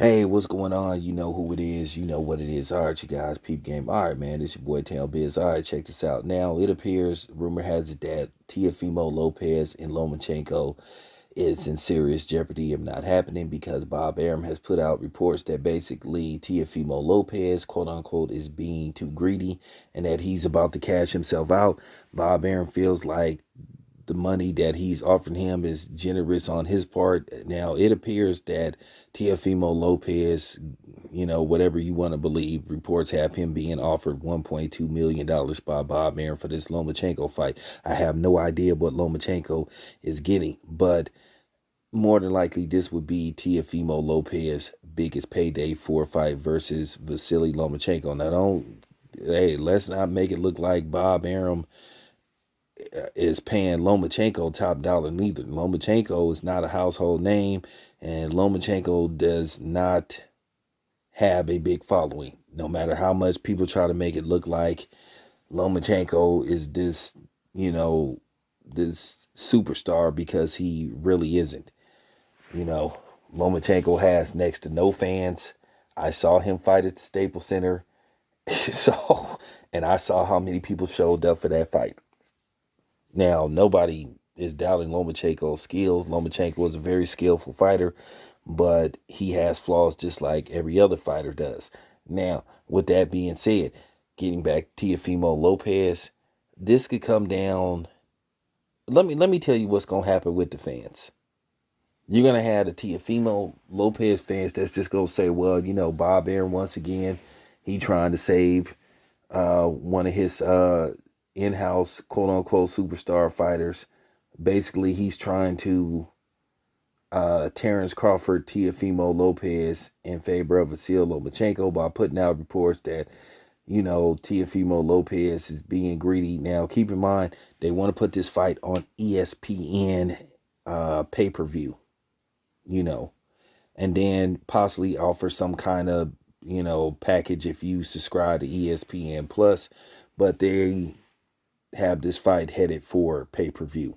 Hey, what's going on? You know who it is. You know what it is. All right, you guys, peep game. All right, man, this your boy Tail Biz. All right, check this out. Now, it appears, rumor has it that Teofimo Lopez and Lomachenko is in serious jeopardy of not happening because Bob Arum has put out reports that basically Teofimo Lopez, quote unquote, is being too greedy and that he's about to cash himself out. Bob Arum feels like the money that he's offering him is generous on his part. Now, it appears that Teofimo Lopez, whatever you want to believe, reports have him being offered $1.2 million by Bob Arum for this Lomachenko fight. I have no idea what Lomachenko is getting, but more than likely this would be Teofimo Lopez's biggest payday for a fight versus Vasily Lomachenko. Now, let's not make it look like Bob Arum is paying Lomachenko top dollar neither. Lomachenko is not a household name, and Lomachenko does not have a big following. No matter how much people try to make it look like Lomachenko is this, this superstar, because he really isn't. You know, Lomachenko has next to no fans. I saw him fight at the Staples Center. And I saw how many people showed up for that fight. Now, nobody is doubting Lomachenko's skills. Lomachenko is a very skillful fighter, but he has flaws just like every other fighter does. Now, with that being said, getting back to Teofimo Lopez, this could come down. Let me tell you what's gonna happen with the fans. You're gonna have the Teofimo Lopez fans that's just gonna say, well, Bob Arum once again, he trying to save one of his in-house quote unquote superstar fighters. Basically, he's trying to Terrence Crawford Teofimo Lopez in favor of Vasil Lomachenko by putting out reports that Teofimo Lopez is being greedy. Now, keep in mind they want to put this fight on ESPN pay-per-view, you know, and then possibly offer some kind of package if you subscribe to ESPN Plus, but they have this fight headed for pay-per-view.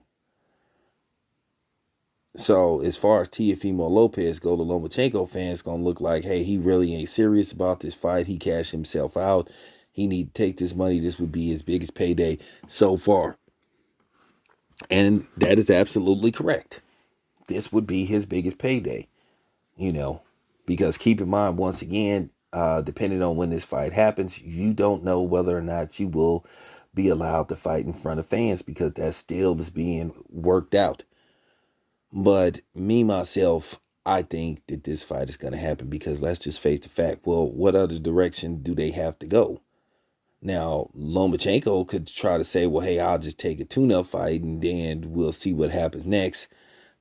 So as far as Teofimo Lopez go, the Lomachenko fans gonna look like, hey, he really ain't serious about this fight. He cashed himself out. He need to take this money. This would be his biggest payday so far. And that is absolutely correct. This would be his biggest payday, you know, because keep in mind, once again, depending on when this fight happens, you don't know whether or not you will be allowed to fight in front of fans because that still is being worked out. But me, myself, I think that this fight is going to happen because let's just face the fact. Well, what other direction do they have to go? Now, Lomachenko could try to say, well, hey, I'll just take a tune-up fight and then we'll see what happens next.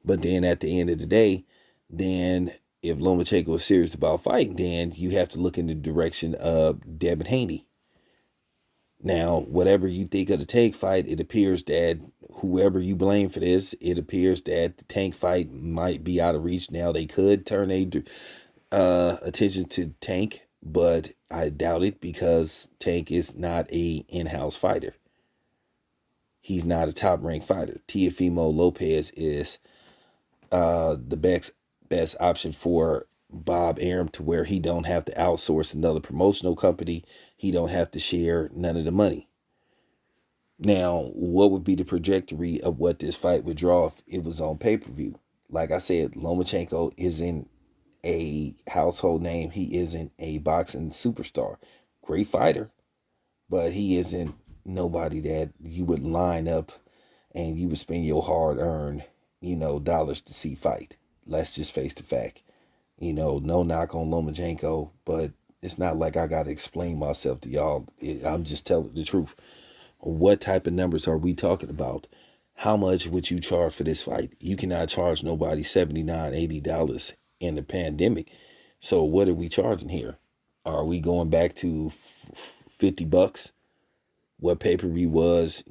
But then at the end of the day, then if Lomachenko is serious about fighting, then you have to look in the direction of Devin Haney. Now, whatever you think of the Tank fight, it appears that whoever you blame for this, it appears that the Tank fight might be out of reach. Now, they could turn attention to Tank, but I doubt it because Tank is not a in-house fighter. He's not a top-ranked fighter. Teofimo Lopez is the best option for Bob Arum, to where he don't have to outsource another promotional company. He don't have to share none of the money. Now, what would be the trajectory of what this fight would draw if it was on pay-per-view? Like I said, Lomachenko isn't a household name. He isn't a boxing superstar. Great fighter, but he isn't nobody that you would line up and you would spend your hard-earned, dollars to see fight. Let's just face the fact. No knock on Lomachenko, but it's not like I got to explain myself to y'all. I'm just telling the truth. What type of numbers are we talking about? How much would you charge for this fight? You cannot charge nobody $79, $80 in the pandemic. So what are we charging here? Are we going back to $50? What pay-per-view was,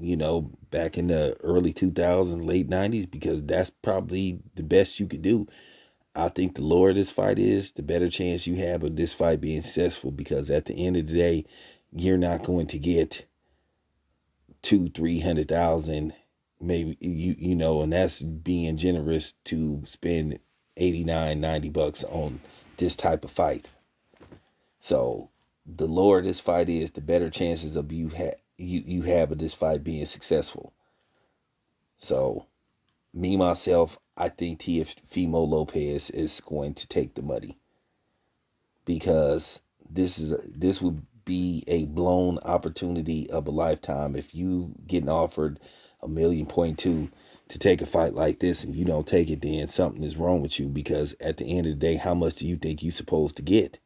back in the early 2000s, late 90s? Because that's probably the best you could do. I think the lower this fight is, the better chance you have of this fight being successful, because at the end of the day, you're not going to get 200,000-300,000, maybe, and that's being generous, to spend $89-$90 on this type of fight. So the lower this fight is, the better chances of you have of this fight being successful. So me myself, I think Teofimo Lopez is going to take the money, because this would be a blown opportunity of a lifetime if you getting offered $1.2 million to take a fight like this and you don't take it. Then something is wrong with you, because at the end of the day, how much do you think you're supposed to get?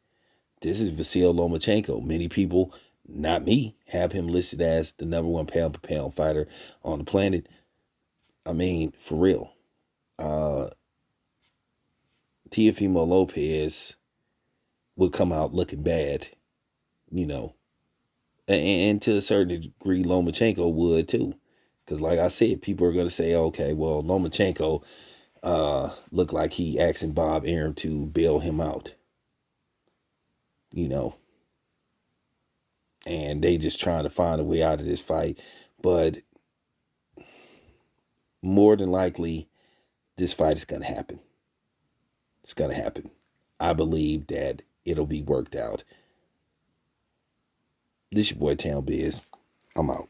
This is Vasyl Lomachenko. Many people, not me, have him listed as the #1 pound-for-pound fighter on the planet. I mean, for real. Teofimo Lopez will come out looking bad, you know, and to a certain degree, Lomachenko would too. Because like I said, people are going to say, okay, well, Lomachenko looked like he asking Bob Arum to bail him out, you know, and they just trying to find a way out of this fight. But more than likely, this fight is going to happen. It's going to happen. I believe that it'll be worked out. This your boy Town Biz. I'm out.